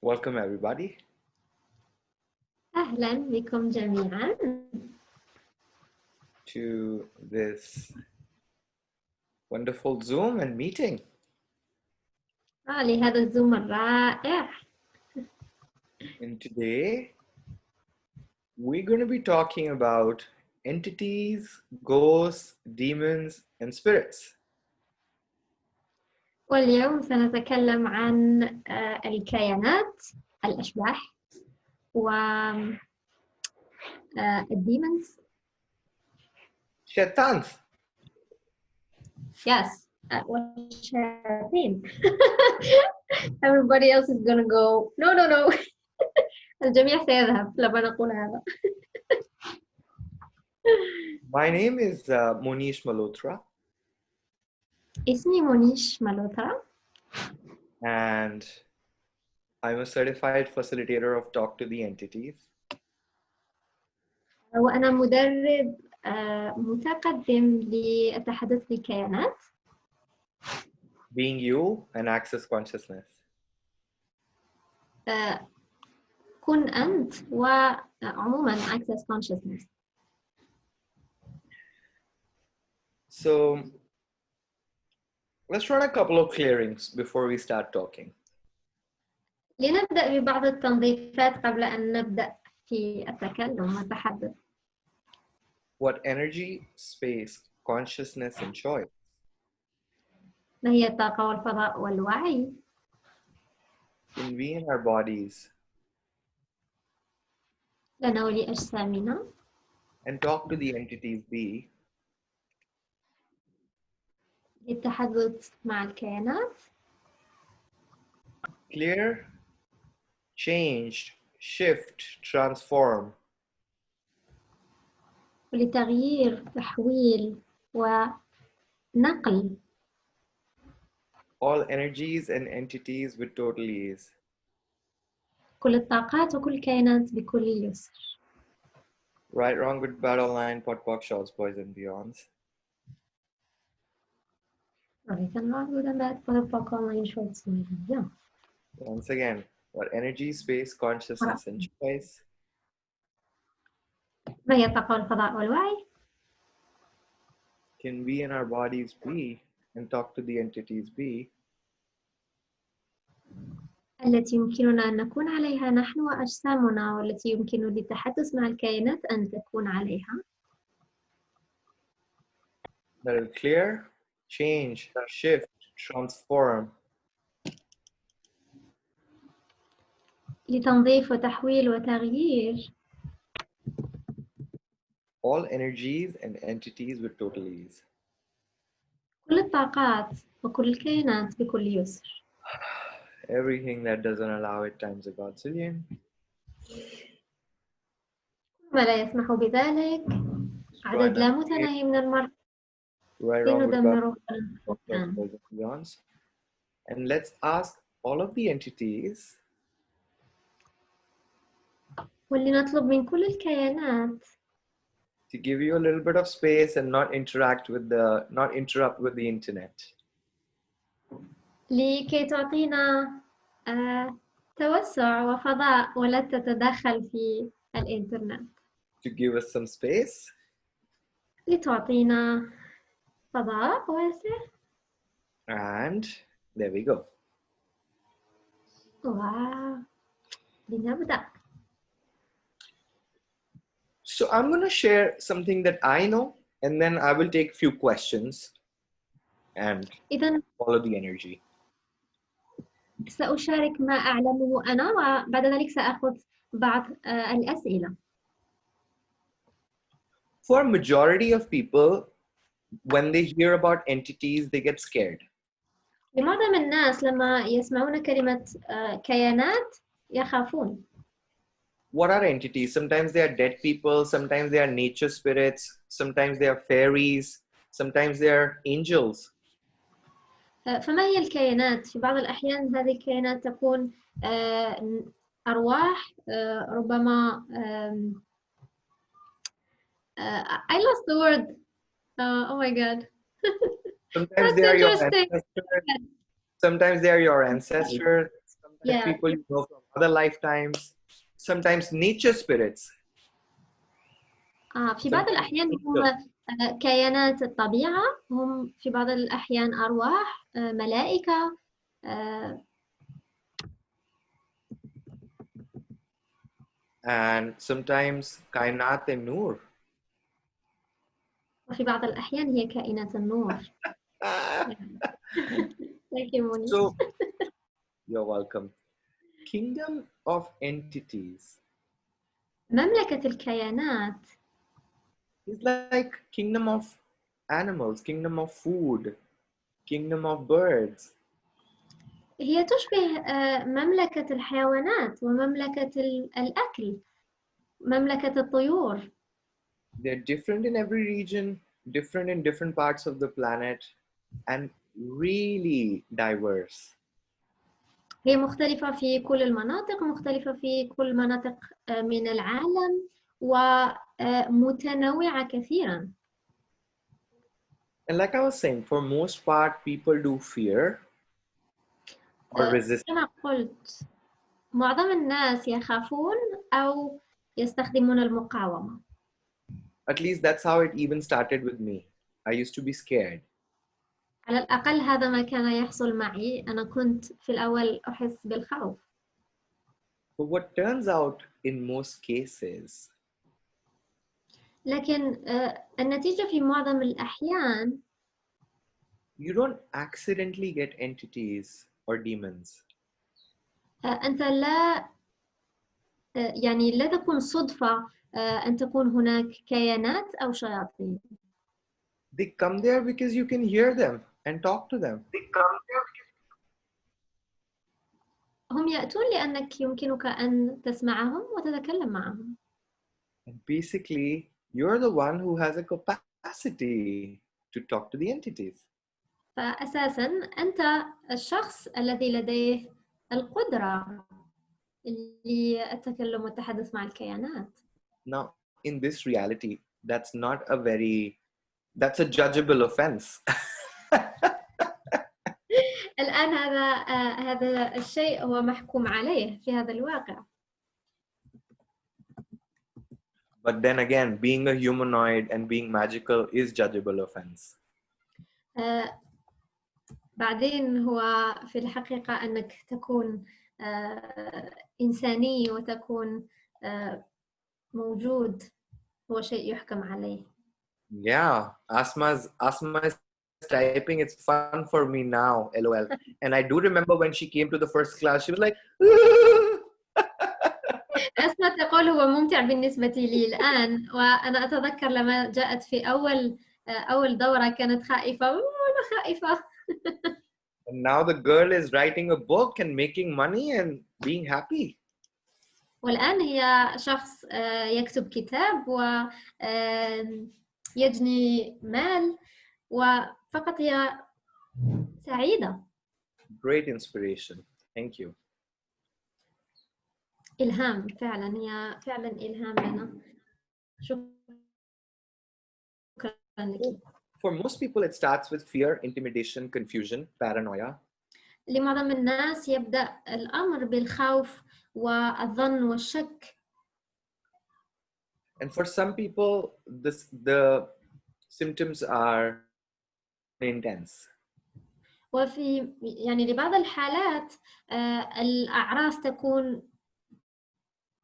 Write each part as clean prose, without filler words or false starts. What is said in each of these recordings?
Welcome everybody أهلا بكم جميعا to this wonderful Zoom and meeting. لهذا الزوم الرائع. And today we're going to be talking about entities, ghosts, demons, and spirits. واليوم سنتكلم عن الكيانات، الأشباح و الديمونز. Shaitans. Yes, والشياطين. Everybody else is gonna go no. الجميع سيذهب لما نقول هذا. My name is Mohnish Malhotra. اسمي مونيش مالوترا. And I'm a certified facilitator of Talk to the Entities. وأنا مدرب متقدم للتحدث للكيانات. Being you and access consciousness. كن أنت وعموما access consciousness. So let's run a couple of clearings before we start talking. لنبدأ ببعض التنظيفات قبل أن نبدأ في التكلم والتحدث. What energy, space, consciousness, and choice ما هي الطاقة والفضاء والوعي؟ can we in our bodies لنا ولأجسامنا and talk to the entities be للتحدث مع الكيانات. clear, change, shift, transform ولتغيير، تحويل ونقل all energies and entities with total ease. كل الطاقات وكل الكيانات بكل يسر. Right, wrong, good, bad, online, pot, pock, shorts, boys and beyonds. Once again, what energy, space, consciousness, and choice ما هي الطاقة والفضاء والوعي؟ can we in our bodies be and talk to the entities be التي يمكننا أن نكون عليها نحن وأجسامنا، والتي يمكن للتحدث مع الكائنات أن تكون عليها. that will clear, change, shift, transform لتنظيف وتحويل وتغيير all energies and entities with total ease. كل الطاقات وكل الكائنات بكل يسر. Everything that doesn't allow it times a godzillion. ما لا يسمح بذلك عدد لا متناهي من المرات لندمره. And let's ask all of the entities ولنطلب من كل الكائنات to give you a little bit of space and not interrupt with the internet. لكي تعطينا توسع وفضاء ولا تتدخل في الإنترنت. To give us some space. لتعطينا فضاء واسع. And there we go. واو. لنبدأ. So I'm going to share something that I know, and then I will take a few questions and follow the energy. سأشارك ما أعلمه أنا وبعد ذلك سأخذ بعض الأسئلة. For a majority of people, when they hear about entities, they get scared. لمعظم الناس لما يسمعون كلمة كيانات يخافون. What are entities? Sometimes they are dead people, sometimes they are nature spirits, sometimes they are fairies, sometimes they are angels. فما هي الكائنات؟ في بعض الأحيان هذه الكائنات تكون أرواح، ربما I lost the word. Oh my god. Sometimes they are your ancestors. Sometimes they are your ancestors. Sometimes people you know from other lifetimes, sometimes nature spirits. في بعض الأحيان هم كيانات الطبيعة، هم في بعض الأحيان أرواح، ملائكة، and sometimes kainat and nur. وفي بعض الأحيان هي كائنات النور. Thank you, Mohnish. So, you're welcome. Kingdom of entities مملكة الكيانات is like kingdom of animals, kingdom of food, kingdom of birds. هي تشبه مملكة الحيوانات ومملكة الأكل، مملكة الطيور. They're different in every region, different in different parts of the planet, and really diverse. هي مختلفة في كل المناطق، مختلفة في كل مناطق من العالم، ومتنوعة كثيرا. And like I was saying, for most part, people do fear or resist. كما قلت، معظم الناس يخافون أو يستخدمون المقاومة. At least that's how it even started with me. I used to be scared. على الأقل هذا ما كان يحصل معي، أنا كنت في الأول أحس بالخوف. But what turns out in most cases, لكن النتيجة في معظم الأحيان you don't accidentally get entities or demons. أنت لا يعني لا تكون صدفة أن تكون هناك كيانات أو شياطين. They come there because you can hear them and talk to them. هم يأتون لأنك يمكنك أن تسمعهم وتتكلم معهم. And basically, you're the one who has a capacity to talk to the entities. فأساساً أنت الشخص الذي لديه القدرة للتكلم والتحدث مع الكيانات. Now, in this reality, that's a judgeable offense. الآن هذا الشيء هو محكوم عليه في هذا الواقع. But then again, being a humanoid and being magical is judgeable offense. بعدين هو في الحقيقة أنك تكون إنساني وتكون موجود هو شيء يحكم عليه. Yeah, Asma is typing. It's fun for me now, LOL. And I do remember when she came to the first class, she was like, أسماء تقول هو ممتع بالنسبة لي الآن، وأنا أتذكر لما جاءت في أول دورة كانت خائفة، أنا خائفة. And now the girl is writing a book and making money and being happy. والآن هي شخص يكتب كتاب ويجني مال، وفقط هي سعيدة. Great inspiration. Thank you. إلهام فعلا، هي فعلا إلهام لنا. شكرا لك. For most people, it starts with fear, intimidation, confusion, paranoia. لمعظم الناس يبدأ الأمر بالخوف والظن والشك. And for some people, the symptoms are intense. وفي يعني لبعض الحالات الأعراض تكون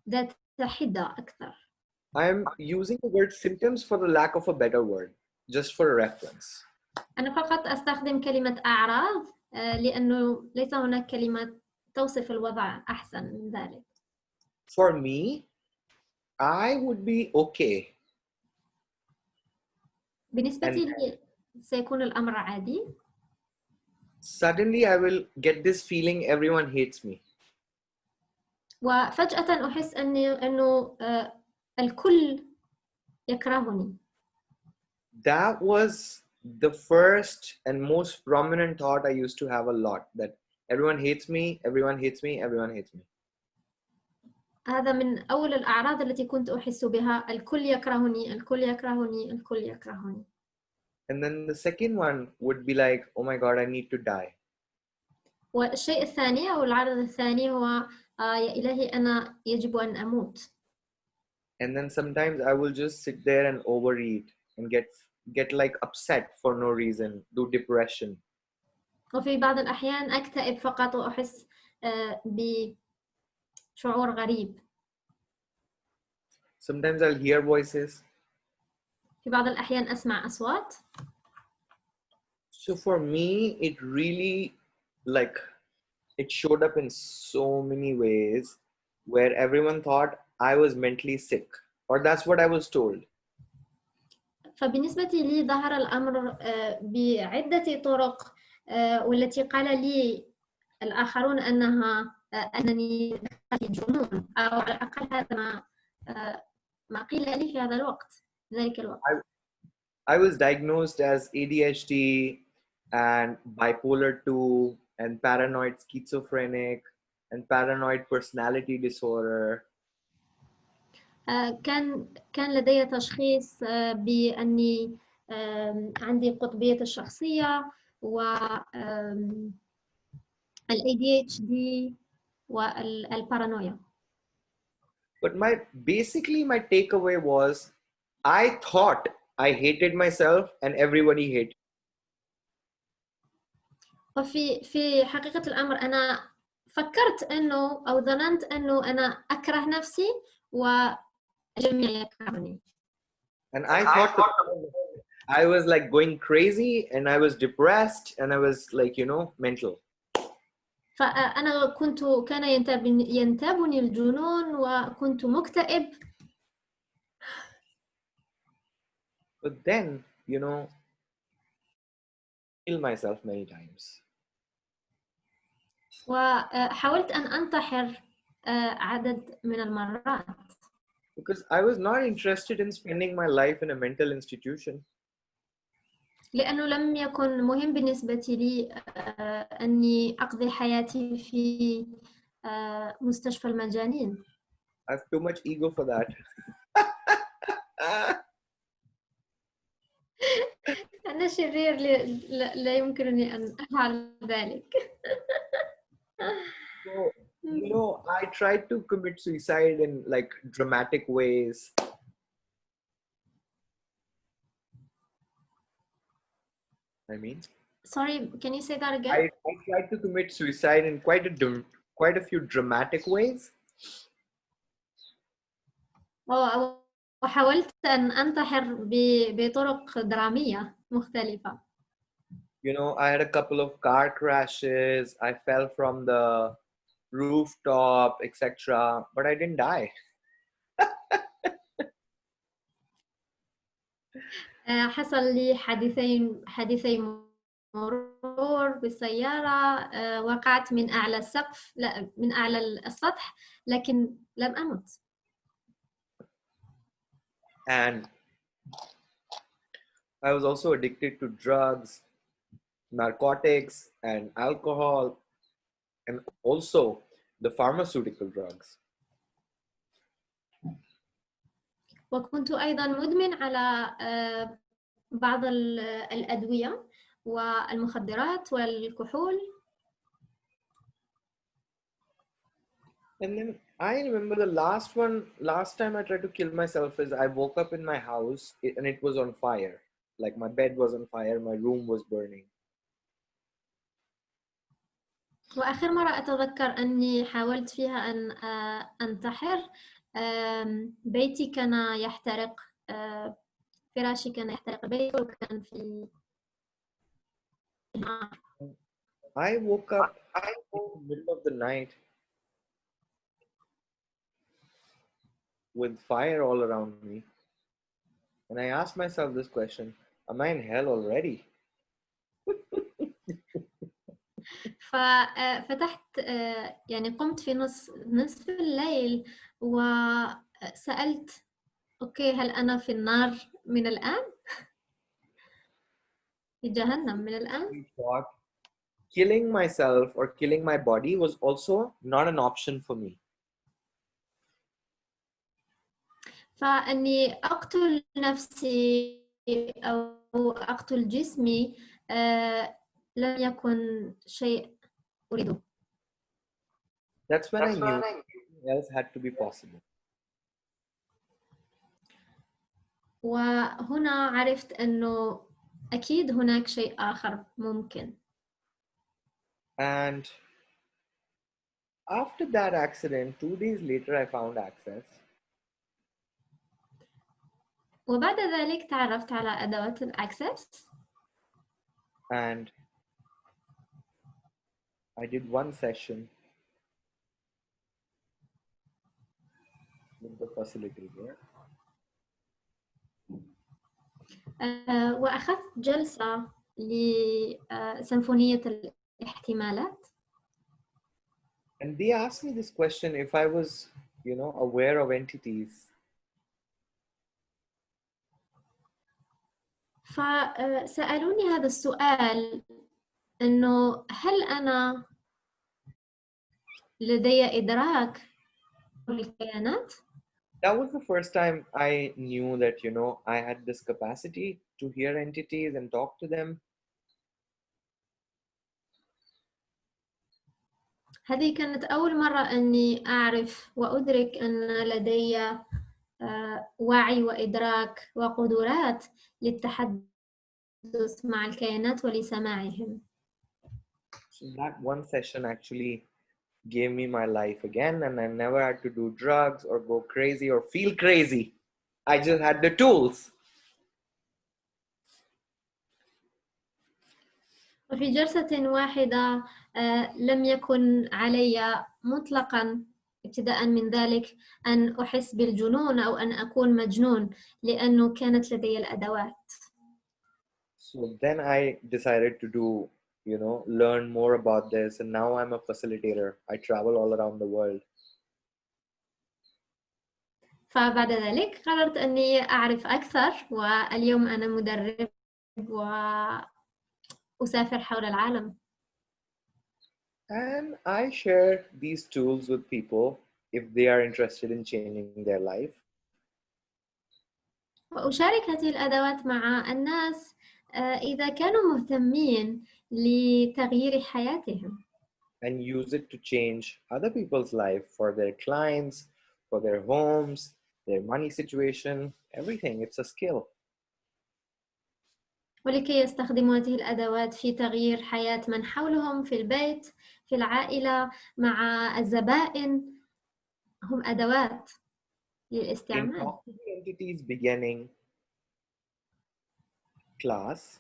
ذات حدة أكثر. I'm using the word symptoms for the lack of a better word, just for a reference. أنا فقط أستخدم كلمة أعراض لأنه ليس هناك كلمة توصف الوضع أحسن من ذلك. For me, I would be okay. بالنسبة لي سيكون الأمر عادي. Suddenly, I will get this feeling everyone hates me. وفجأة أحس أنه الكل يكرهني. That was the first and most prominent thought I used to have a lot, that everyone hates me, everyone hates me, everyone hates me. هذا من أول الأعراض التي كنت أحس بها، الكل يكرهني، الكل يكرهني، الكل يكرهني. And then the second one would be like, oh my God, I need to die. والشيء الثاني أو العرض الثاني هو يا إلهي أنا يجب أن أموت. And then sometimes I will just sit there and overeat and get like upset for no reason, do depression. وفي بعض الأحيان أكتئب فقط وأحس بشعور غريب. Sometimes I'll hear voices. في بعض الأحيان أسمع أصوات. So for me, it really like it showed up in so many ways where everyone thought I was mentally sick, or that's what I was told. فبالنسبة لي ظهر الأمر بعدة طرق والتي قال لي الآخرون أنني في جنون أو على الأقل هذا ما قيل لي في هذا الوقت ذلك الوقت. I was diagnosed as ADHD and bipolar 2 and paranoid schizophrenic and paranoid personality disorder. كان لدي تشخيص بأني عندي قطبية الشخصية و ال ADHD والبارانويا. But basically my takeaway was I thought I hated myself and everybody hated. وفي حقيقة الأمر أنا فكرت أنه أو ظننت أنه أنا أكره نفسي وجميع يكرهني. And I thought I was like going crazy and I was depressed and I was like, mental. فأنا كان ينتابني الجنون وكنت مكتئب. But then, kill myself many times. وحاولت أن أنتحر عدد من المرات. Because I was not interested in spending my life in a mental institution. لأنه لم يكن مهم بالنسبة لي أني أقضي حياتي في مستشفى المجانين. I have too much ego for that. أنا شرير لا يمكنني أن أفعل ذلك. So, I tried to commit suicide in like dramatic ways. Sorry, can you say that again? I tried to commit suicide in quite a few dramatic ways. وحاولت أن أنتحر بطرق درامية مختلفة. I had a couple of car crashes. I fell from the rooftop, etc. But I didn't die. حصل لي حادثي مرور بالسيارة. وقعت من أعلى السقف من أعلى السطح لكن لم أمت. And I was also addicted to drugs, narcotics, and alcohol, and also the pharmaceutical drugs. وكنت أيضا مدمن على بعض الأدوية والمخدرات والكحول. And then I remember the last time I tried to kill myself is I woke up in my house and it was on fire. Like my bed was on fire, my room was burning. وآخر مرة أتذكر أني حاولت فيها أن أنتحر. بيتي كان يحترق، فراشي كان يحترق، بيتي وكان في النار. I woke up in the middle of the night with fire all around me. And I asked myself this question, am I in hell already? ففتحت يعني قمت في نصف الليل وسألت أوكي هل أنا في النار من الآن؟ في جهنم من الآن؟ Killing myself or killing my body was also not an option for me. فأني أقتل نفسي أو أقتل جسمي لم يكن شيء أريده. That's when I knew nothing else had to be possible. وهنا عرفت أنه أكيد هناك شيء آخر ممكن. And after that accident, 2 days later, I found access. وبعد ذلك تعرفت على أدوات الأكسس. And I did one session with the facilitator. وأخذت جلسة لسيمفونية الاحتمالات. And they asked me this question if I was, aware of entities. فسألوني هذا السؤال إنه هل أنا لدي إدراك للكيانات؟ That was the first time I knew that, I had this capacity to hear entities and talk to them. هذه كانت أول مرة أني أعرف وأدرك أن لدي وعي وإدراك وقدرات للتحدث مع الكائنات ولسماعهم. So that one session actually gave me my life again, and I never had to do drugs or go crazy or feel crazy. I just had the tools. وفي جلسة واحدة لم يكن علي مطلقا ابتداء من ذلك أن أحس بالجنون أو أن أكون مجنون لأنه كانت لدي الأدوات. So then I decided to do, learn more about this, and now I'm a facilitator. I travel all around the world. فبعد ذلك قررت أني أعرف أكثر، واليوم أنا مدرب وأسافر حول العالم. And I share these tools with people if they are interested in changing their life. وأشارك هذه الأدوات مع الناس إذا كانوا مهتمين لتغيير حياتهم. And use it to change other people's life for their clients, for their homes, their money situation, everything. It's a skill. ولكي يستخدموا هذه الأدوات في تغيير حياة من حولهم في البيت، في العائلة، مع الزبائن، هم أدوات In للاستعمال. Talk to the Entities beginning class,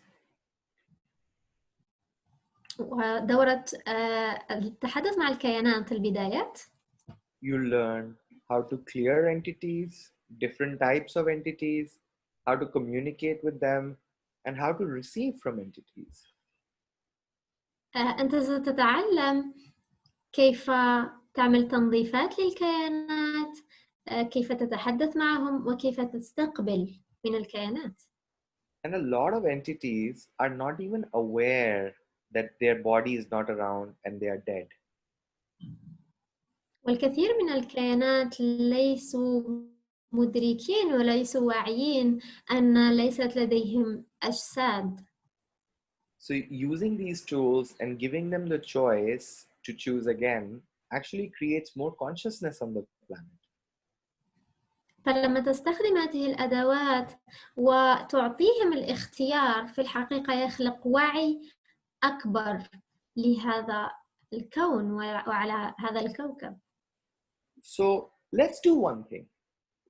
ودورة التحدث مع الكيانات البدايات. you learn how to clear entities, different types of entities, how to communicate with them, and how to receive from entities. أنت ستتعلم كيف تعمل تنظيفات للكيانات، كيف تتحدث معهم، وكيف تستقبل من الكيانات. And a lot of entities are not even aware that their body is not around and they are dead. والكثير من الكيانات ليسوا مدركين وليسوا واعيين أن ليست لديهم أجساد. So using these tools and giving them the choice to choose again actually creates more consciousness on the planet. فلما تستخدم هذه الأدوات وتعطيهم الاختيار، في الحقيقة يخلق وعي أكبر لهذا الكون وعلى هذا الكوكب. So let's do one thing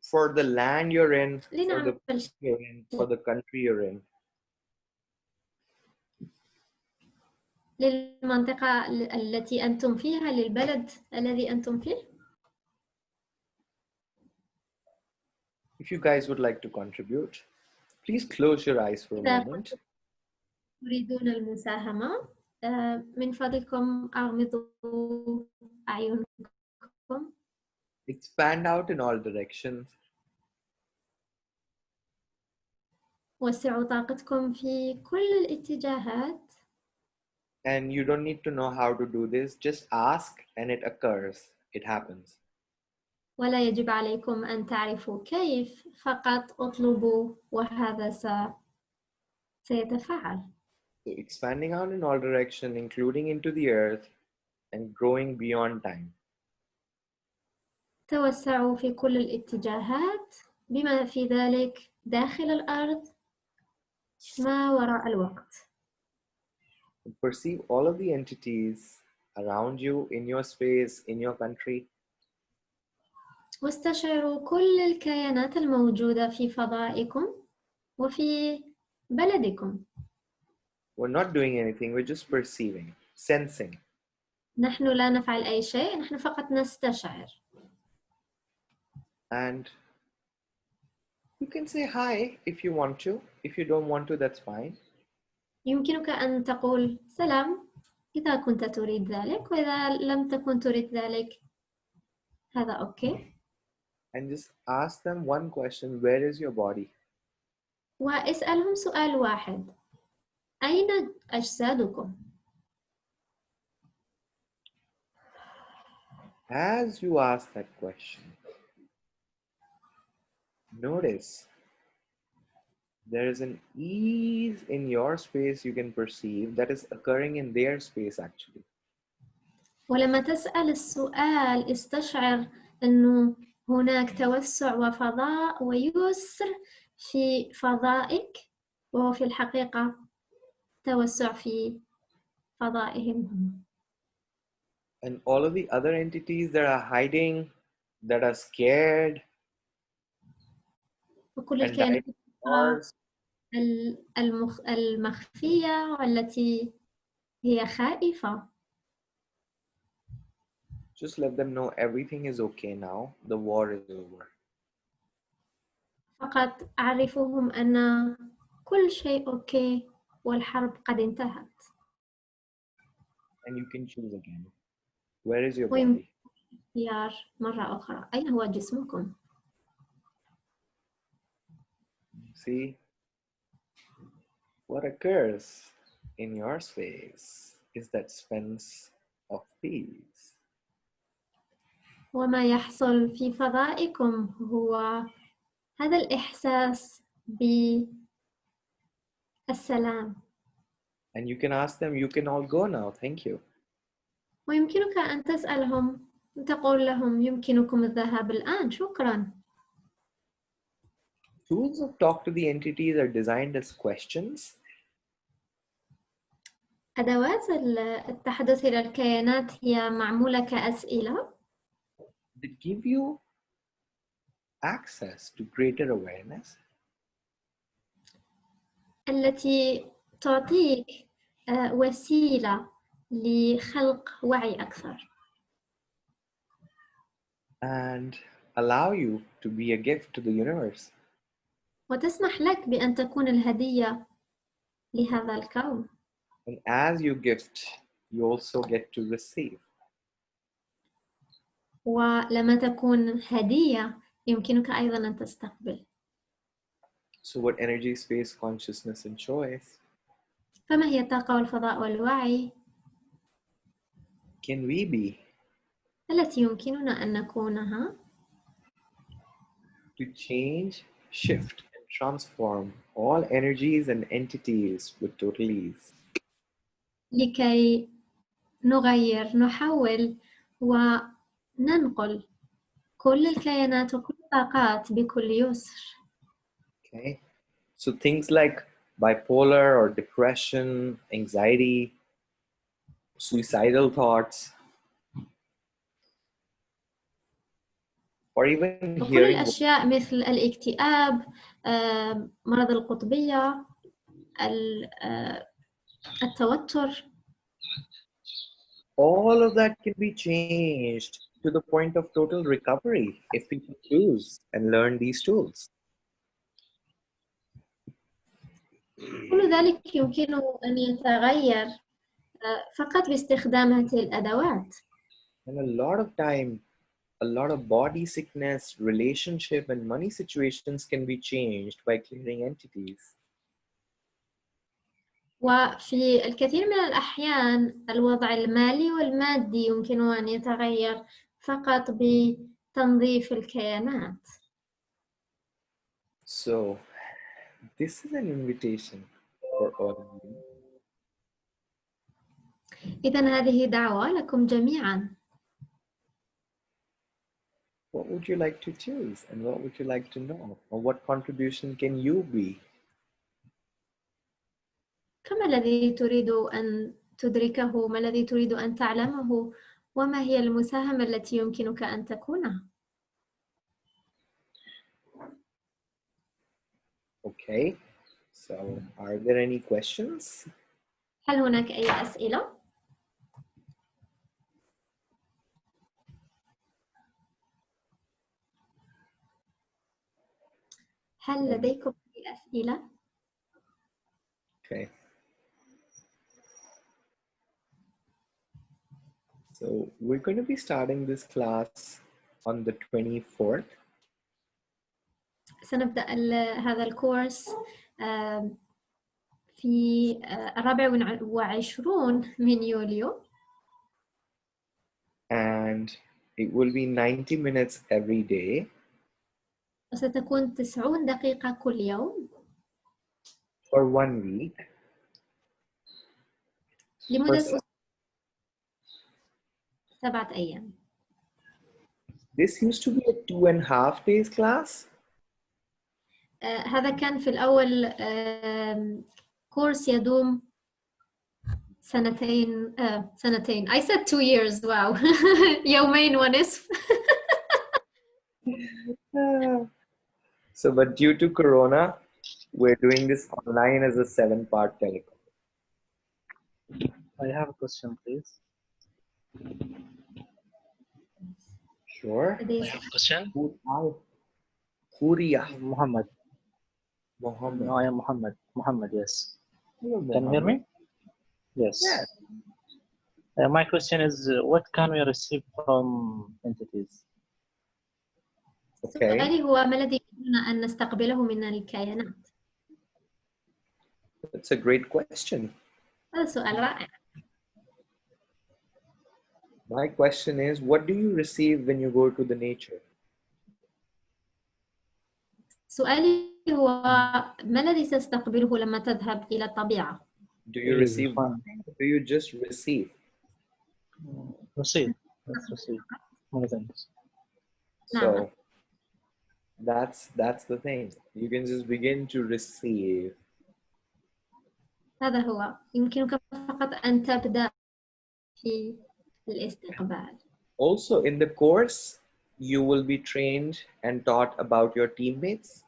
for the land you're in, for the لنعمل place you're in, for the country you're in. للمنطقة التي أنتم فيها، للبلد الذي أنتم فيه. If you guys would like to contribute, please close your eyes for a إذا moment. تريدون المساهمة من فضلكم أغمضوا أعينكم. Expand out in all directions. وسعوا طاقتكم في كل الاتجاهات. And you don't need to know how to do this. Just ask and it occurs. It happens. ولا يجب عليكم أن تعرفوا كيف، فقط اطلبوا وهذا سيتفاعل. So expanding out in all direction, including into the earth and growing beyond time. توسعوا في كل الاتجاهات بما في ذلك داخل الأرض ما وراء الوقت. Perceive all of the entities around you, in your space, in your country. واستشعروا كل الكائنات الموجودة في فضائكم وفي بلدكم. We're not doing anything, we're just perceiving, sensing. نحن لا نفعل أي شيء، نحن فقط نستشعر. And you can say hi if you want to. If you don't want to, that's fine. يمكنك أن تقول سلام إذا كنت تريد ذلك، وإذا لم تكن تريد ذلك هذا أوكي. And just ask them one question: where is your body? واسألهم سؤال واحد: أين أجسادكم؟ As you ask that question, notice there is an ease in your space you can perceive that is occurring in their space actually. ولما تسأل السؤال استشعر أنه هناك توسع وفضاء ويسر في فضائك، وهو في الحقيقة توسع في فضائهم هم. And all of the other entities that are hiding, that are scared وكل and الكائنات dying wars, المخفية والتي هي خائفة، just let them know everything is okay now. The war is over. فقط أعرفهم أن كل شيء أوكي والحرب قد انتهت. And you can choose again. Where is your ويمكن body? اختيار مرة أخرى أين هو جسمكم؟ See, what occurs in your space is that sense of peace. وما يحصل في فضائكم هو هذا الإحساس بالسلام. And you can ask them, you can all go now, thank you. ويمكنك أن تسألهم، تقول لهم يمكنكم الذهاب الآن، شكرا. Tools of talk to the entities are designed as questions. أدوات التحدث إلى الكائنات هي معمولة كأسئلة That give you access to greater awareness. التي تعطيك وسيلة لخلق وعي أكثر. And allow you to be a gift to the universe. وتسمح لك بأن تكون الهدية لهذا الكون. And as you gift, you also get to receive. ولما تكون هدية يمكنك أيضا أن تستقبل. So what energy, space, consciousness, and choice فما هي الطاقة والفضاء والوعي can we be التي يمكننا أن نكونها to change, shift, and transform all energies and entities with total ease? لكي نغير، نحول وننقل كل الكيانات وكل الطاقات بكل يسر. Okay, so things like bipolar or depression, anxiety, suicidal thoughts, or even وكل hearing الأشياء مثل الاكتئاب، مرض القطبية، التوتر، all of that can be changed to the point of total recovery if people choose and learn these tools. كل ذلك يمكنه أن يتغير فقط باستخدام هذه الأدوات. And a lot of body sickness, relationship, and money situations can be changed by clearing entities. وفي الكثير من الأحيان الوضع المالي والمادي يمكنه أن يتغير فقط بتنظيف الكيانات. So, this is an invitation for all of you. إذن هذه دعوة لكم جميعا What would you like to choose, and what would you like to know, or what contribution can you be? كما الذي تريد أن تدركه؟ ما الذي تريد أن تعلمه؟ وما هي المساهمة التي يمكنك أن تكونها؟ Okay, so are there any questions? هل هناك أي أسئلة؟ هل لديكم أي أسئلة؟ Okay. So we're going to be starting this class on the 24th. سنبدأ هذا الكورس في 24 من يوليو. And it will be 90 minutes every day. وستكون 90 دقيقة كل يوم. For 1 week. لمدة 7 أيام. This used to be a 2.5 days class. هذا كان في الأول كورس يدوم سنتين. I said 2 years. wow. يومين ونصف. So, but due to Corona, we're doing this online as a 7-part telecom. I have a question, please. Sure. I have a question. Huria. Muhammad. Mohammed. No, I am Muhammad. Muhammad, yes. Hello, Can you hear me? Yes. Yes. My question is, what can we receive from entities? Okay. سؤالي هو ما الذي يمكننا أن نستقبله من الكيانات؟ That's a great question. هذا سؤال رائع. My question is, what do you receive when you go to the nature? سؤالي هو ما الذي تستقبله لما تذهب إلى الطبيعة؟ Do you receive something, or do you just receive? Receive. Let's receive. Many thanks. So that's the thing. You can just begin to receive. هذا هو. يمكنك فقط أن تبدأ في الاستقبال. Also, in the course, you will be trained and taught about your teammates.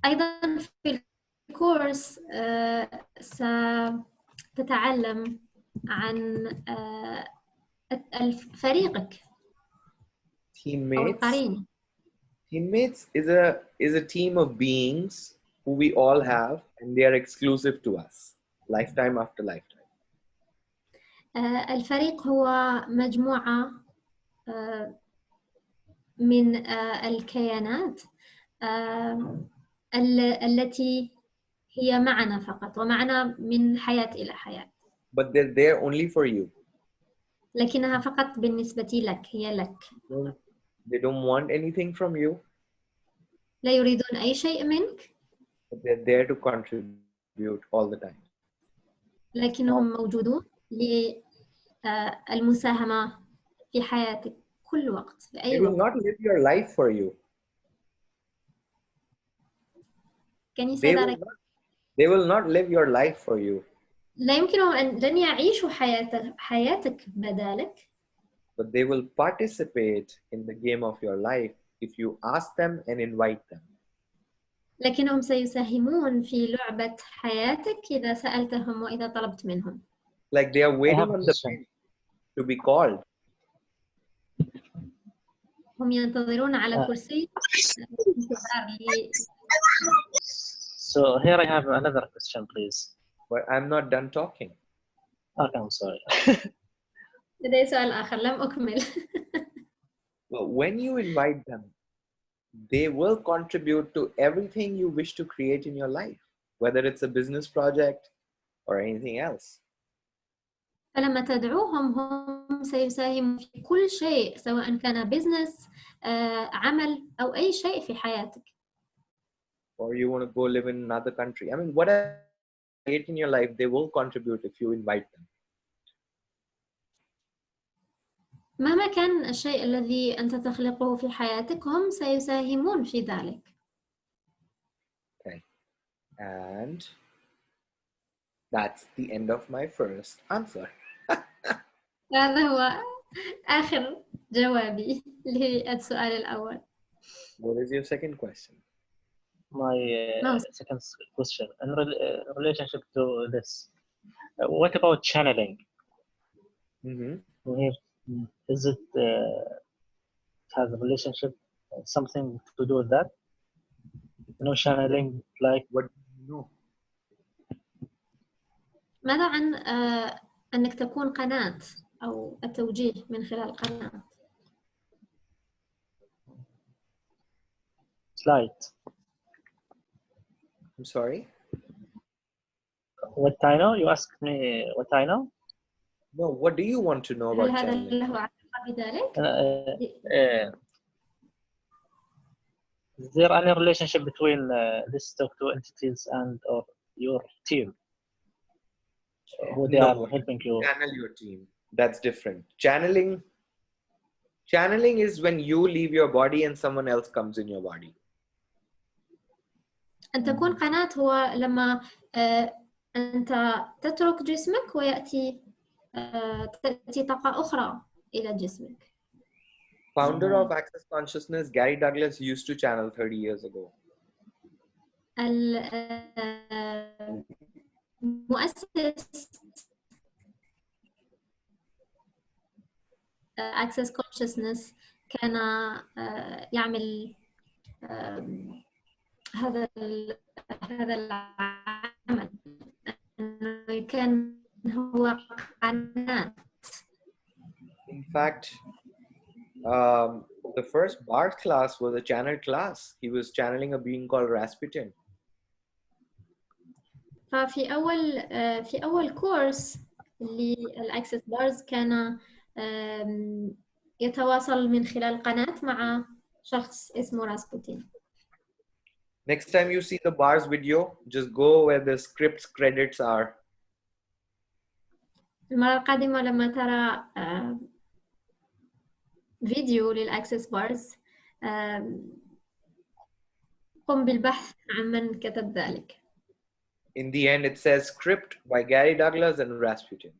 أيضا في الكورس ستتعلم عن فريقك. Teammates. Teammates is a team of beings who we all have, and they are exclusive to us, lifetime after lifetime. الفريق هو مجموعة من الكيانات التي هي معنا فقط ومعنا من حياة إلى حياة. But they're there only for you. لكنها فقط بالنسبة لك، هي لك. They don't want anything from you. لا يريدون أي شيء منك. But they're there to contribute all the time. لكنهم موجودون للمساهمة في حياتك كل وقت في أي They will وقت. not live your life for you. Can you say that? They will not live your life for you. لا يمكنهم أن لن يعيشوا حياتك بدالك. But they will participate in the game of your life if you ask them and invite them. لكنهم سيساهمون في لعبة حياتك إذا سألتهم وإذا طلبت منهم. Like they are waiting on the bench to be called. هم ينتظرون على كرسي. So here I have another question, please. But I'm not done talking. Okay, I'm sorry. لدي سؤال آخر لم أكمل. Well, when you invite them, they will contribute to everything you wish to create in your life, whether it's a business project or anything else. فلما تدعوهم هم سيساهموا في كل شيء سواء كان بيزنس عمل أو أي شيء في حياتك. Or you want to go live in another country. I mean, whatever you create in your life, they will contribute if you invite them. مهما كان الشيء الذي أنت تخلقه في حياتك هم سيساهمون في ذلك. Okay. And that's the end of my first answer. هذا هو آخر جوابي للسؤال الأول. What is your second question? My second question in relationship to this. What about channeling? Mm-hmm. Is it has a relationship something to do with that? You know, channeling like What do you know? ماذا عن أنك تكون قناة أو التوجيه من خلال قناة؟ light. I'm sorry? What I know? You asked me what I know? No, what do you want to know هل about هذا channeling? له علاقة بذلك؟ Is there any relationship between these two entities and or your team? Who they are helping you? Channel your team. That's different. Channeling is when you leave your body and someone else comes in your body. أن تكون قناة هو لما أنت تترك جسمك ويأتي تأتي طاقة أخرى إلى جسمك. Founder of Access Consciousness, Gary Douglas, used to channel 30 years ago. مؤسس Access Consciousness كان يعمل هذا العمل، كان هو قناة. In fact, the first Bart class was a channel class. He was channeling a being called Rasputin. ففي أول كورس للأكسس بارز كان يتواصل من خلال قناة مع شخص اسمه راسبوتين. Next time you see the bars video, just go where the script's credits are. المرة القادمة لما ترى فيديو للأكسس بارز قم بالبحث عن من كتب ذلك. In the end, it says script by Gary Douglas and Rasputin.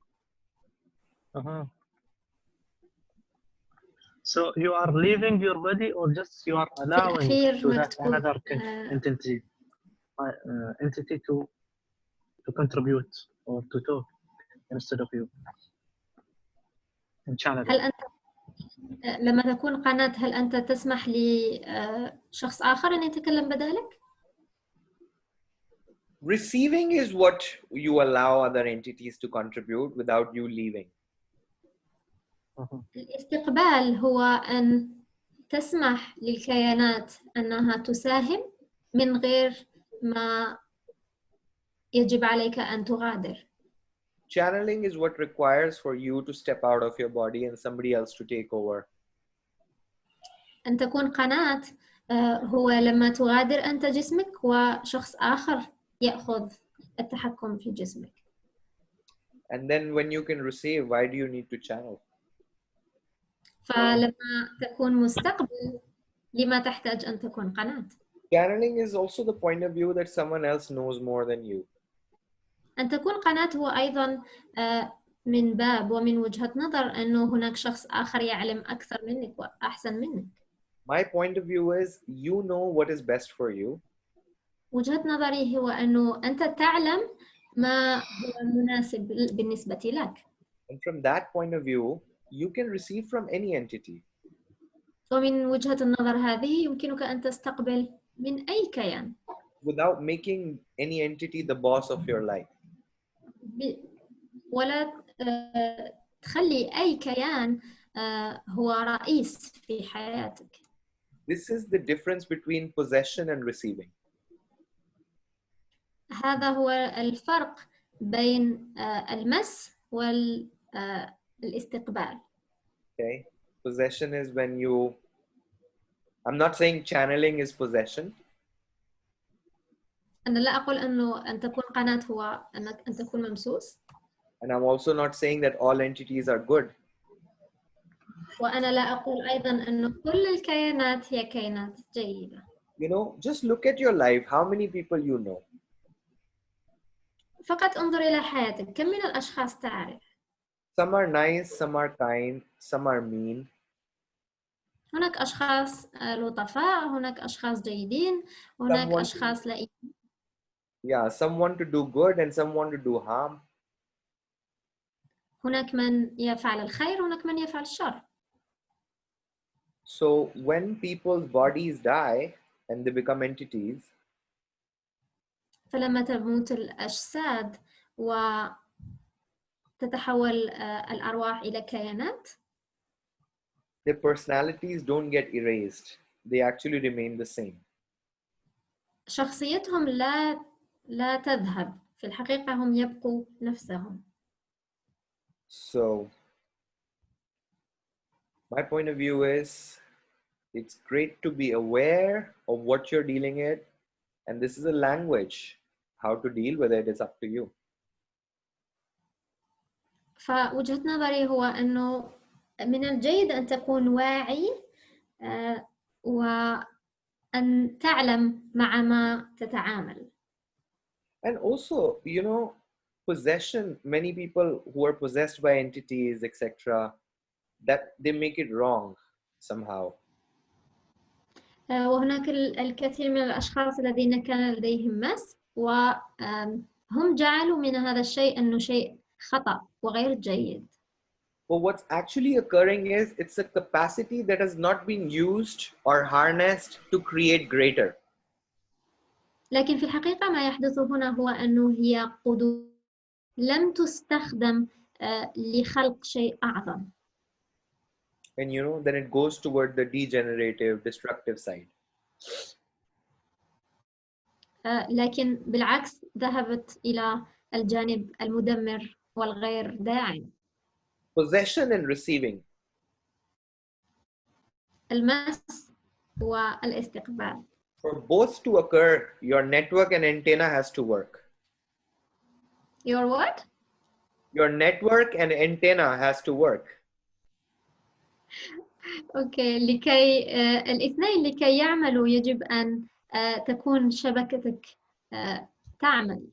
So you are leaving your body, or just you are allowing to that another entity to contribute or to talk instead of you? هل أنت لما تكون قناة هل أنت تسمح لشخص آخر أن يتكلم بدالك؟ Receiving is what you allow other entities to contribute without you leaving. الاستقبال هو أن تسمح للكيانات أنها تساهم من غير ما يجب عليك أن تغادر. Channeling is what requires for you to step out of your body and somebody else to take over. أن تكون قناة هو لما تغادر أنت جسمك وشخص آخر يأخذ التحكم في جسمك. And then when you can receive, why do you need to channel? فلما تكون مستقبل لما تحتاج أن تكون قناة. Channeling is also the point of view that someone else knows more than you. أن تكون قناة هو أيضا من باب ومن وجهة نظر أنه هناك شخص آخر يعلم أكثر منك وأحسن منك. My point of view is you know what is best for you. وجهة نظري هو أنه أنت تعلم ما هو مناسب بالنسبة لك. And from that point of view, you can receive from any entity. ومن وجهة النظر هذه يمكنك أن تستقبل من أي كيان. Without making any entity the boss of your life. ولا تخلي أي كيان هو رئيس في حياتك. This is the difference between possession and receiving. هذا هو الفرق بين المس والاستقبال. Okay, possession is when you. I'm not saying channeling is possession. أنا لا أقول أنه أن تكون قناة هو أنك أن تكون ممسوس. And I'm also not saying that all entities are good. وأنا لا أقول أيضا أن كل الكيانات هي كيانات جيدة. You know, just look at your life. How many people you know? فقط انظر إلى حياتك، كم من الأشخاص تعرف؟ Some are nice, some are kind, some are mean. هناك أشخاص لطفاء، هناك أشخاص جيدين، هناك Someone, أشخاص لئيمين. yeah, some want to do good and some want to do harm. هناك من يفعل الخير، هناك من يفعل الشر. So when people's bodies die and they become entities, فلما تموت الأجساد وتتحول الأرواح إلى كيانات، their personalities don't get erased. They actually remain the same. شخصيتهم لا تذهب، في الحقيقة هم يبقوا نفسهم. So my point of view is it's great to be aware of what you're dealing with, and this is a language. How to deal with it is up to you. فوجهة نظري هو أنه من الجيد أن تكون واعي وأن تعلم مع ما تتعامل. And also, you know, possession, many people who are possessed by entities, etc., that they make it wrong somehow. وهناك الكثير من الأشخاص الذين كان لديهم مس وهم جعلوا من هذا الشيء أنه شيء خطأ وغير جيد. But what's actually occurring is it's a capacity that has not been used or harnessed to create greater. لكن في الحقيقة ما يحدث هنا هو أنه هي قدرات لم تستخدم لخلق شيء أعظم. And you know, then it goes toward the degenerative, destructive side. لكن بالعكس ذهبت إلى الجانب المدمر والغير داعم. Possession and receiving. المس والاستقبال. For both to occur, your network and antenna has to work. Your what? Your network and antenna has to work. أوكي، لكي الاثنين لكي يعملوا يجب أن تكون شبكتك تعمل.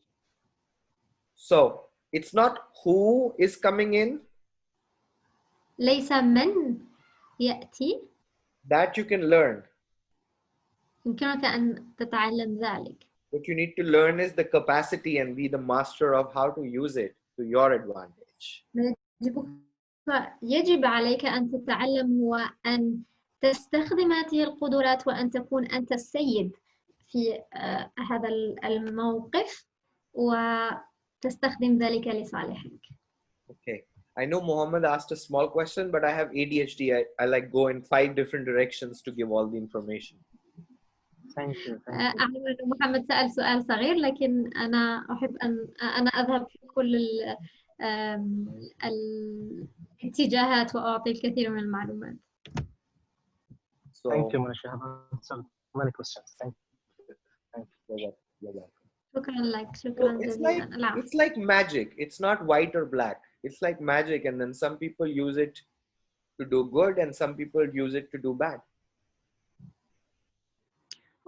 So it's not who is coming in. ليس من يأتي. That you can learn. يمكنك أن تتعلم ذلك. What you need to learn is the capacity and be the master of how to use it to your advantage. يجب عليك أن تتعلم هو أن تستخدم هذه القدرات وأن تكون أنت السيد في هذا الموقف وتستخدم ذلك لصالحك. Okay. I know Mohammed asked a small question, but I have ADHD. I like go in 5 different directions to give all the information. Thank you. أعلم أن محمد سأل سؤال صغير، لكن أنا أحب أن أذهب في كل الاتجاهات وأعطي الكثير من المعلومات. So, Thank you, Mohnish. I have answered many questions. Thank you. you're welcome. شكرا لك، So شكرا جزيلا. it's like magic. It's not white or black. It's like magic, and then some people use it to do good and some people use it to do bad.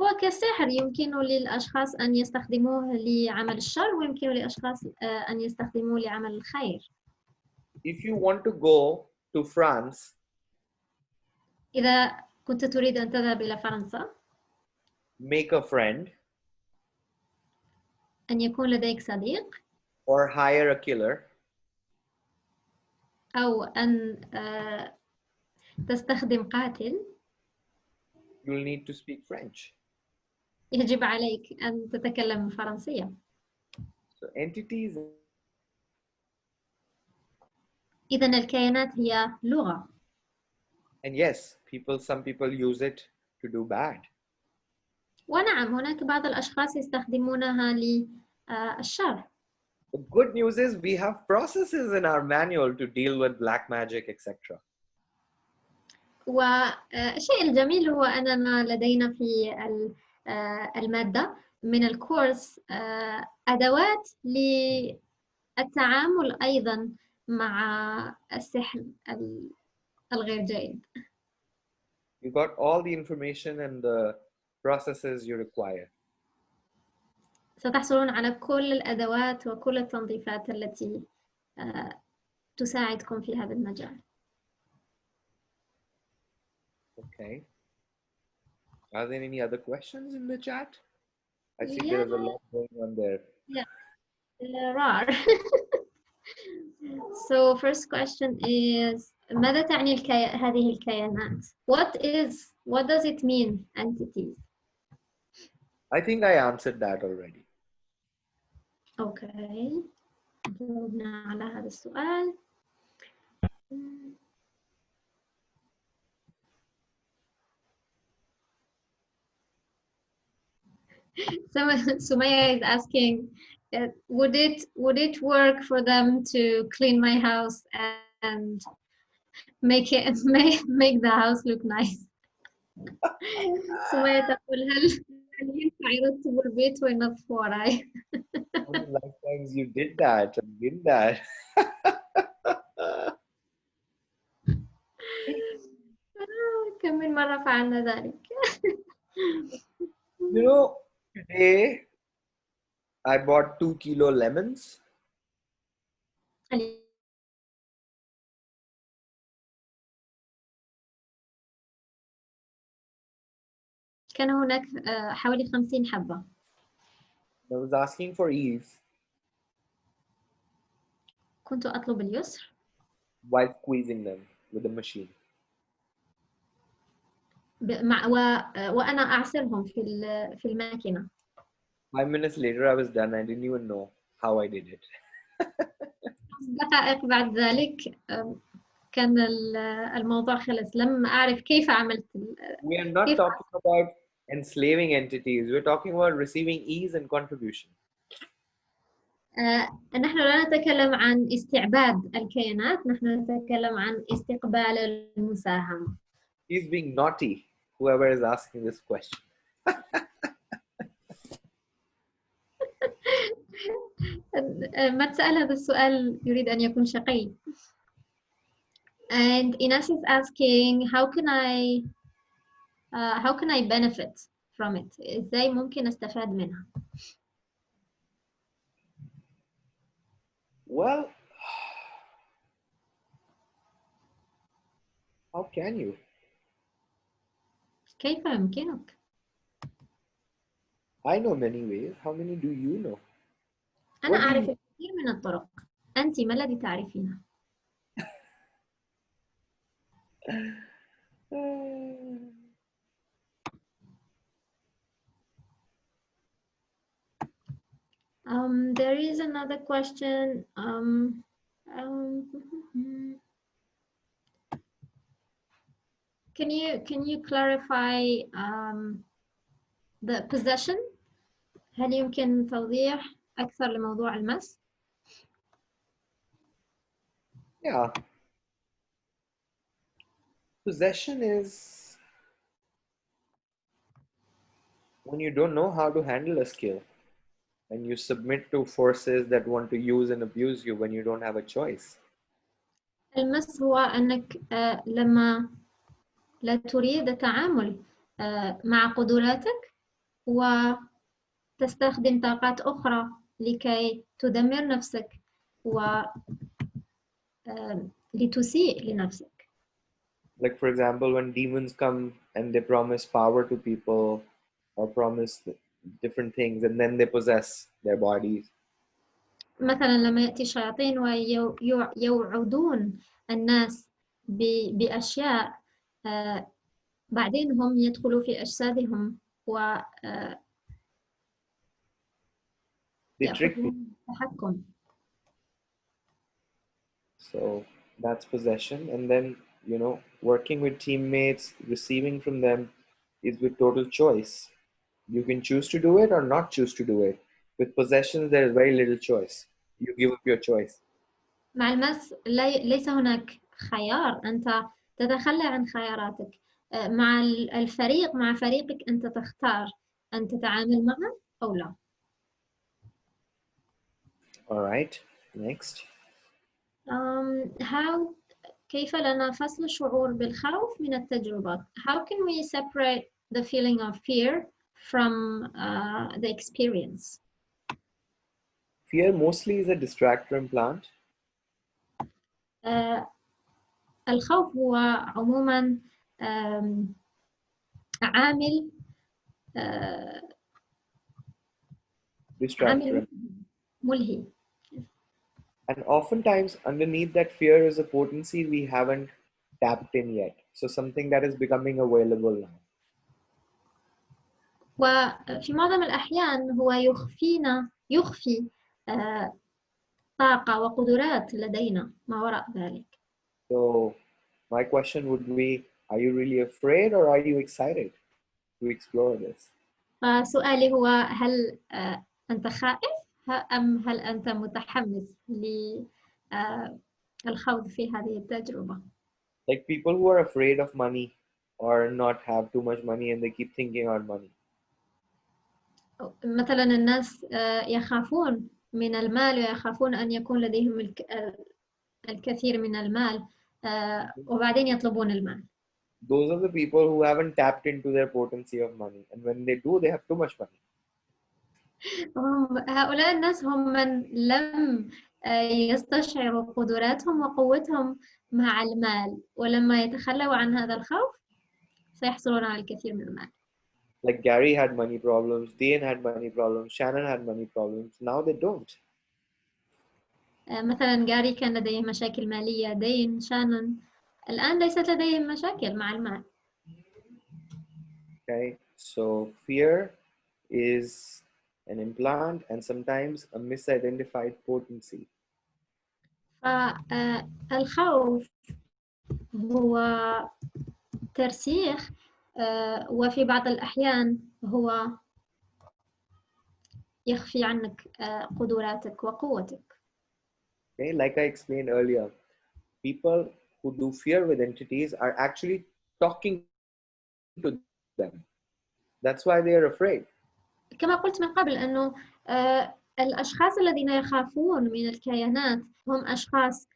هو كالسحر، يمكن للأشخاص أن يستخدموه لعمل الشر ويمكن للأشخاص أن يستخدموه لعمل الخير. If you want to go to France, إذا كنت تريد أن تذهب إلى فرنسا، make a friend أن يكون لديك صديق or hire a killer, أو أن تستخدم قاتل، you'll need to speak French. يجب عليك أن تتكلم الفرنسية. So entities. إذن الكيانات هي لغة. And yes, some people use it to do bad. ونعم، هناك بعض الأشخاص يستخدمونها للشر. The good news is we have processes in our manual to deal with black magic, etc. والشيء الجميل هو أننا لدينا في المادة من الكورس أدوات للتعامل أيضا مع السحر الغير جيد. You got all the information and the processes you require. ستحصلون على كل الأدوات وكل التنظيفات التي تساعدكم في هذا المجال. Okay. Are there any other questions in the chat? I see Yeah. there's a lot going on there. Yeah, there are. So first question is ماذا تعني هذه الكيانات? What does it mean, entities? I think I answered that already. Okay. جاوبنا على هذا السؤال. Sumaya is asking, would it work for them to clean my house and make the house look nice? سمية تقول هل ينفع يرتبوا البيت وينظفوا وراي؟ How many lifetimes you did that and did that? كم من مرة فعلنا ذلك؟ You know, today I bought 2 kilo lemons. كان هناك حوالي 50 حبة. I was asking for ease كنت أطلب اليسر while squeezing them with the machine. وأنا أعصرهم في الماكينة. 5 minutes later, I was done. I didn't even know how I did it. دقائق بعد ذلك كان الموضوع خلص. لم أعرف كيف عملت. We are not talking about enslaving entities. We're talking about receiving ease and contribution. نحن لا نتكلم عن استعباد الكيانات، نحن نتكلم عن استقبال المساهمة. He's being naughty, whoever is asking this question. ما تسأل هذا السؤال يريد أن يكون شقي. And Ines is asking, how can I benefit from it? إزاي ممكن أستفاد منها؟ Well, how can you? كيف يمكنك؟ I know many ways. How many do you know? أنا أعرف الكثير من الطرق. أنت ما الذي تعرفينه؟ There is another question. Can you clarify the possession? هل يمكن توضيح أكثر لموضوع المس؟ Yeah. Possession is when you don't know how to handle a skill and you submit to forces that want to use and abuse you when you don't have a choice. المس هو أنك لما لا تريد التعامل مع قدراتك وتستخدم طاقات أخرى لكي تدمر نفسك لتسيء لنفسك. Like for example, when demons come and they promise power to people or promise different things and then they possess their bodies. مثلا لما يأتي الشياطين ويوعدون الناس بأشياء بعدين هم يدخلوا في أجسادهم و يأخذون التحكم. So that's possession. And then, you know, working with teammates, receiving from them is with total choice. You can choose to do it or not choose to do it. With possessions, there is very little choice. You give up your choice. مع المس ليس هناك خيار، أنت تتخلى عن خياراتك. مع الفريق، مع فريقك أنت تختار أن تتعامل معه أو لا. All right, next. كيف لنا فصل الشعور بالخوف من التجربة؟ How can we separate the feeling of fear from the experience? Fear mostly is a distractor implant. الخوف هو عموما عامل Distractor. ملهي. And oftentimes underneath that fear is a potency we haven't tapped in yet. So something that is becoming available now. وفي معظم الأحيان هو يخفي طاقة وقدرات لدينا ما وراء ذلك. So my question would be, are you really afraid or are you excited to explore this? فسؤالي هو هل أنت خائف أم هل أنت متحمس للخوض في هذه التجربة؟ Like people who are afraid of money or not have too much money and they keep thinking on money. مثلا الناس يخافون من المال ويخافون أن يكون لديهم الكثير من المال وبعدين يطلبون المال. Those are the people who haven't tapped into their potency of money. And when they do, they have too much money. هؤلاء الناس هم من لم يستشعروا قدراتهم وقوتهم مع المال ولما يتخلوا عن هذا الخوف سيحصلون على الكثير من المال. Like Gary had money problems, Dane had money problems, Shannon had money problems. Now they don't. مثلا جاري كان لديه مشاكل مالية، دين، شانون الآن ليست لديهم مشاكل مع المال. Okay, so fear is an implant and sometimes a misidentified potency. فالخوف هو ترسيخ وفي بعض الأحيان هو يخفي عنك قدراتك وقوتك. Okay, like I explained earlier, people who do fear with entities are actually talking to them. That's why they are afraid. كما قلت من قبل أنه الأشخاص الذين يخافون من الكيانات هم أشخاص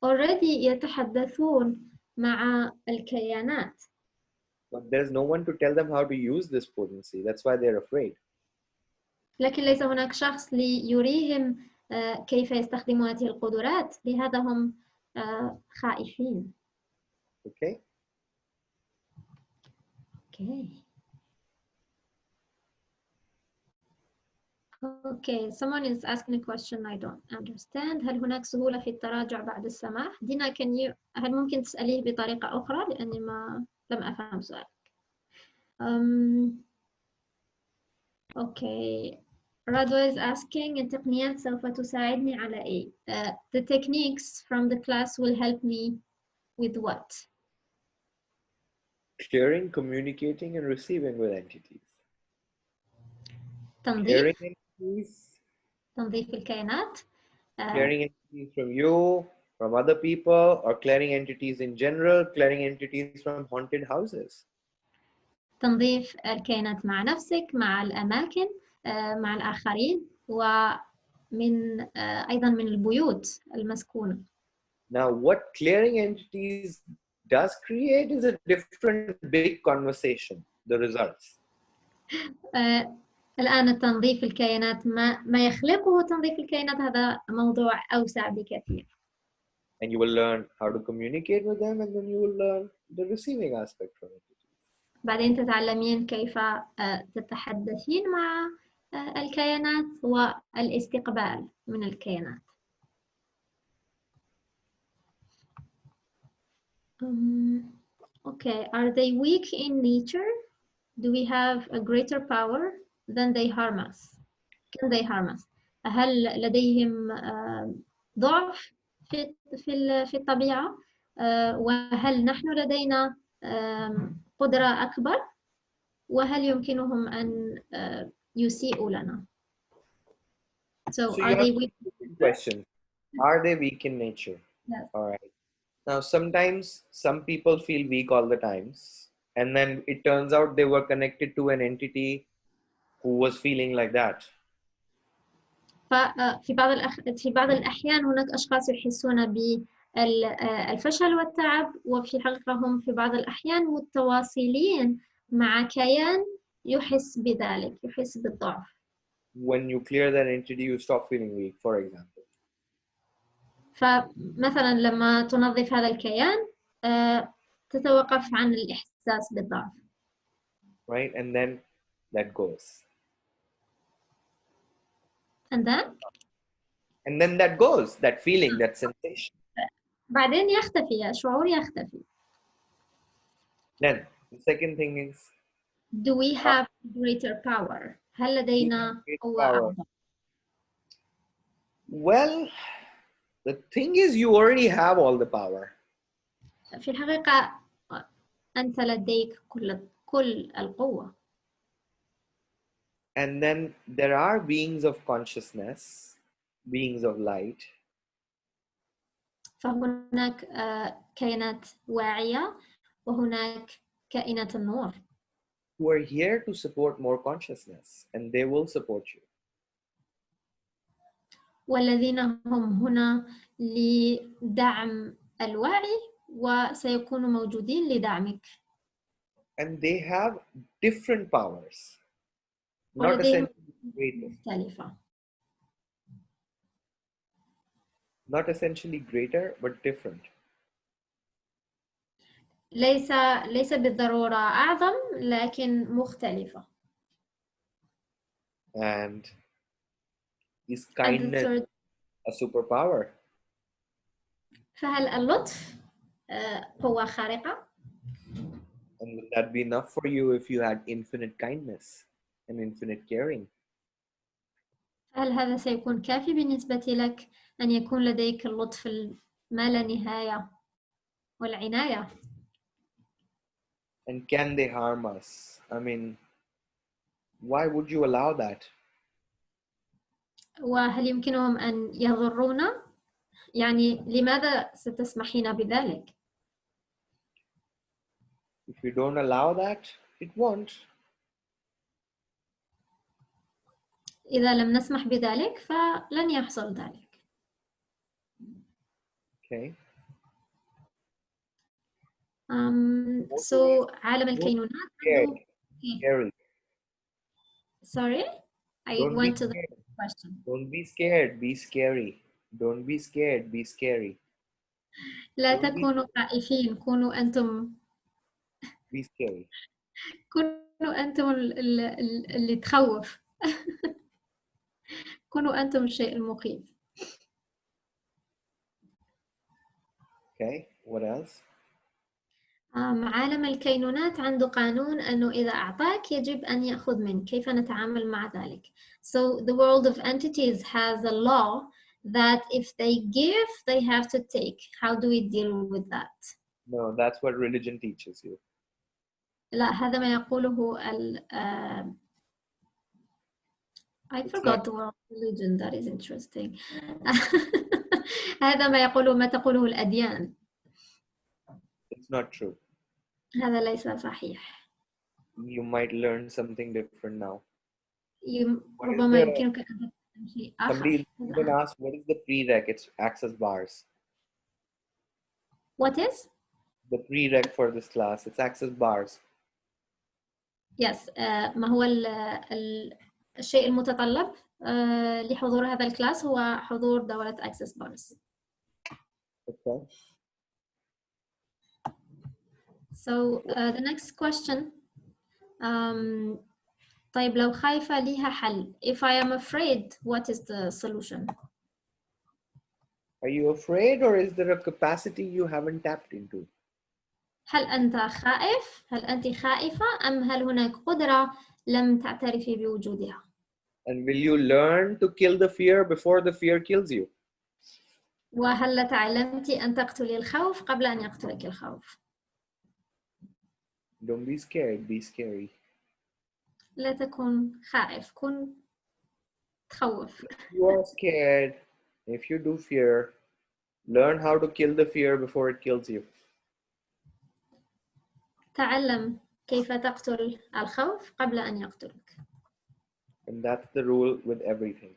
already يتحدثون مع الكيانات. But there's no one to tell them how to use this potency. That's why they're afraid. لكن ليس هناك شخص ليريهم كيف يستخدموا هذه القدرات، لهذا هم خائفين. Okay? Okay. Okay, someone is asking a question I don't understand. هل هناك سهولة في التراجع بعد السماح؟ دينا هل ممكن تسأليه بطريقة أخرى لأني لم أفهم سؤالك. Okay. Radwa is asking التقنيات سوف تساعدني على إيه؟ The techniques from the class will help me with what? Clearing, communicating, and receiving with entities. تنظيف. Clearing entities. تنظيف الكائنات. Clearing entities from you, from other people, or clearing entities in general, clearing entities from haunted houses. تنظيف الكائنات مع نفسك، مع الأماكن، مع الآخرين، ومن أيضا من البيوت المسكونة. Now, what clearing entities does create is a different big conversation, the results. الآن تنظيف الكائنات ما يخلقه تنظيف الكائنات هذا موضوع أوسع بكثير. And you will learn how to communicate with them, and then you will learn the receiving aspect from it. بعدين تتعلمين كيف تتحدثين مع الكائنات والاستقبال من الكائنات. Okay, are they weak in nature? Do we have a greater power than they harm us? Can they harm us? هل لديهم ضعف في الطبيعة؟ وهل نحن لدينا قدرة أكبر؟ وهل يمكنهم أن يسيئوا لنا؟ So are they weak? Question: are they weak in nature? Yes. All right. Now, sometimes some people feel weak all the times, and then it turns out they were connected to an entity who was feeling like that. في بعض الأحيان هناك أشخاص يحسون الفشل والتعب، وفي الحقيقة هم في بعض الأحيان متواصلين مع كيان يحس بذلك، يحس بالضعف. When you clear that entity, you stop feeling weak, for example. فمثلا لما تنظف هذا الكيان تتوقف عن الإحساس بالضعف. Right? And then that goes. And then that goes, that feeling, that sensation. بعدين يختفي، الشعور يختفي. Then the second thing is, do we have greater power؟ هل لدينا قوة أعظم؟ Well, the thing is, you already have all the power. في الحقيقة أنت لديك كل القوة. And then there are beings of consciousness, beings of light. فهناك كائنات واعية وهناك كائنات النور. Who are here to support more consciousness, and they will support you. والذين هم هنا لدعم الوعي وسيكونوا موجودين لدعمك. And they have different powers. Not ولديهم essentially greater. مختلفة. Not essentially greater, but different. ليس بالضرورة أعظم لكن مختلفة. And is kindness a superpower? فهل اللطف قوة خارقة؟ And would that be enough for you if you had infinite kindness and infinite caring? هل هذا سيكون كافي بالنسبة لك أن يكون لديك اللطف ما لا نهاية والعناية؟ And can they harm us? I mean, why would you allow that? وهل يمكنهم أن يضرونا؟ يعني لماذا ستسمحين بذلك؟ If you don't allow that, it won't. إذا لم نسمح بذلك فلن يحصل ذلك. Okay. So عالم الكينونات Scary. Sorry, I went to the question. Don't be scared, be scary. Don't be scared, be scary. لا تكونوا خائفين، كونوا أنتم. Be scary. كونوا أنتم اللي تخوف. كونوا أنتم الشيء المخيف. Okay, what else? عالم الكينونات عنده قانون أنه إذا أعطاك يجب أن يأخذ منك. كيف نتعامل مع ذلك؟ So the world of entities has a law that if they give, they have to take. How do we deal with that? No, that's what religion teaches you. لا، هذا ما يقوله I forgot the word religion. That is interesting. هذا ما يقوله ما تقوله الأديان. It's not true. هذا ليس صحيح. You might learn something different now. ربما يمكنك أن تفهم شيء آخر. Somebody even asked, what is the prereq? It's access bars. What is? The prereq for this class, it's access bars. Yes. ما هو الشيء المتطلب لحضور هذا الكلاس هو حضور دورة access bars. Okay. So the next question. طيب لو خايفة ليها حل. If I am afraid, what is the solution? Are you afraid, or is there a capacity you haven't tapped into? هل أنت خائف؟ هل أنت خائفة؟ أم هل هناك قدرة لم تعترفي بوجودها؟ And will you learn to kill the fear before the fear kills you? وهل تعلمت أن تقتلي الخوف قبل أن يقتلك الخوف؟ Don't be scared, be scary. لا تكن خائف، كن تخوف. If you are scared, if you do fear, learn how to kill the fear before it kills you. تعلم كيف تقتل الخوف قبل أن يقتلك. And that's the rule with everything.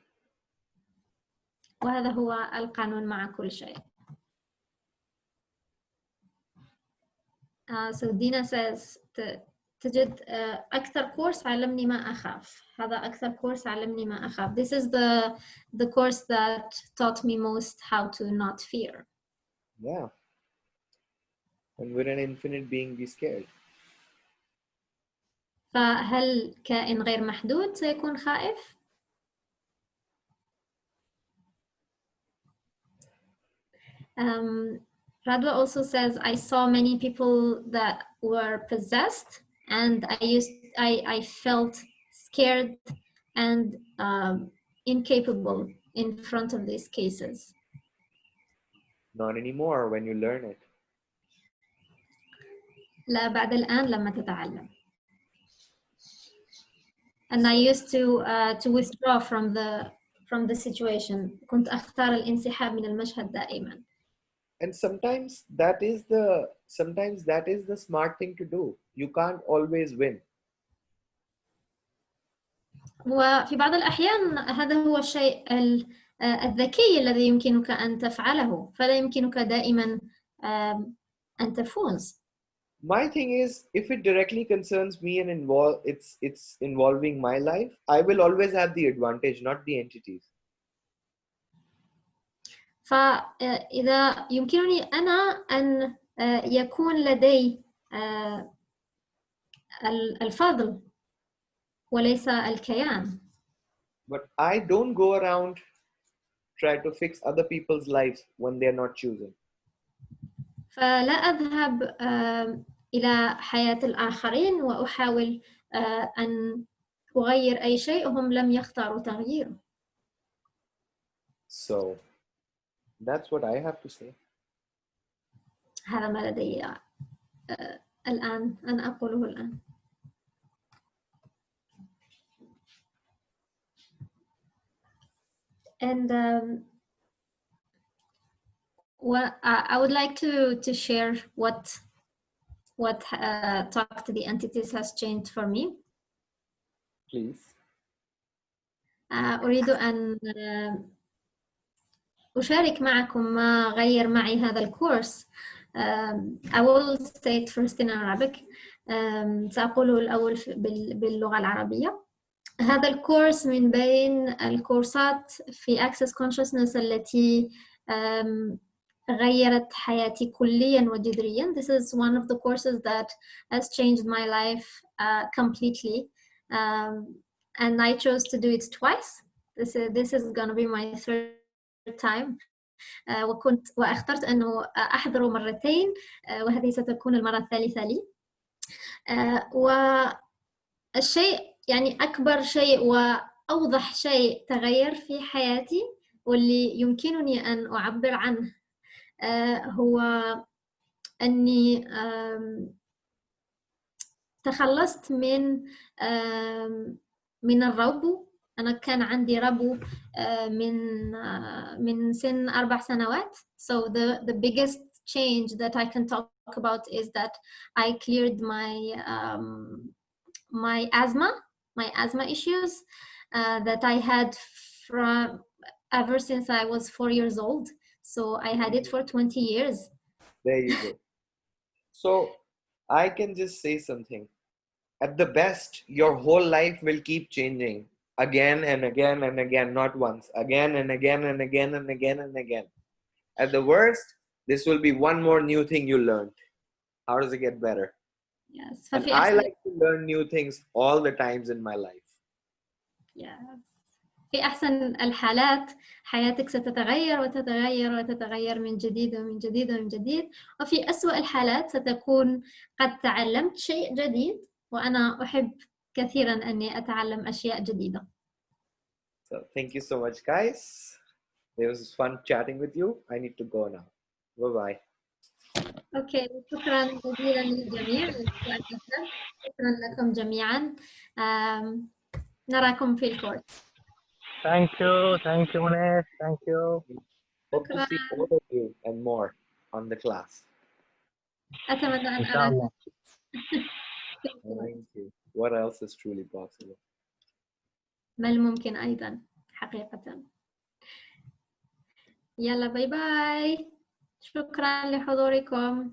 وهذا هو القانون مع كل شيء. So Dina says تجد أكثر كورس علمني ما أخاف. هذا أكثر كورس علمني ما أخاف. This is the course that taught me most how to not fear. Yeah. And we're an infinite being, be scared. فهل كائن غير محدود سيكون خائف؟ Radwa also says, I saw many people that were possessed, and I felt scared and incapable in front of these cases. Not anymore when you learn it. لا بعد الآن لما تتعلم. And I used to withdraw from the situation. كنت أختار الانسحاب من المشهد دائما. And sometimes that is the smart thing to do. You can't always win. وفي بعض الأحيان هذا هو الشيء الذكي الذي يمكنك أن تفعله، فلا يمكنك دائما أن تفوز. My thing is, if it directly concerns me and it's involving my life, I will always have the advantage, not the entities. فإذا يمكنني أنا أن يكون لدي الفضل وليس الكيان. But I don't go around try to fix other people's lives when they're not choosing. فلا أذهب إلى حياة الآخرين وأحاول أن أغير أي شيء هم لم يختاروا تغييره. So that's what I have to say. هذا ما لدي الآن أن أقوله الآن. And I would like to share what Talk to the Entities has changed for me. Please. أريد أن أشارك معكم ما غير معي هذا الكورس. I will say it first in Arabic. سأقوله الأول باللغة العربية. هذا الكورس من بين الكورسات في Access Consciousness التي غيرت حياتي كليا وجذريا. This is one of the courses that has changed my life completely, and I chose to do it twice. This is gonna be my third time. واخترت أنه أحضره مرتين، وهذه ستكون المرة الثالثة لي. والشيء يعني أكبر شيء وأوضح شيء تغير في حياتي واللي يمكنني أن أعبر عنه هو أني تخلصت من الربو. أنا كان عندي ربو من سن 4 سنوات. So the biggest change that I can talk about is that I cleared my asthma issues that I had from ever since I was 4 years old. So I had it for 20 years. There you go. So I can just say something. At the best, your whole life will keep changing again and again and again, not once, again and again and again and again and again. At the worst, this will be one more new thing you learned. How does it get better? Yes. And I like to learn new things all the times in my life. Yes. في أحسن الحالات حياتك ستتغير وتتغير وتتغير من جديد ومن جديد ومن جديد، وفي أسوأ الحالات ستكون قد تعلمت شيء جديد، وأنا أحب كثيرا أني أتعلم أشياء جديدة. So thank you so much, guys. It was fun chatting with you. I need to go now. Bye-bye. أوكي، شكرا جزيلا للجميع. شكرا لكم جميعا. نراكم في الكورس. Thank you, Mohnish. Thank you. Hope to see all of you and more on the class. أتمنى أن إن شاء الله. Thank you. What else is truly possible? ما الممكن أيضا حقيقة. يلا باي باي. شكرا لحضوركم.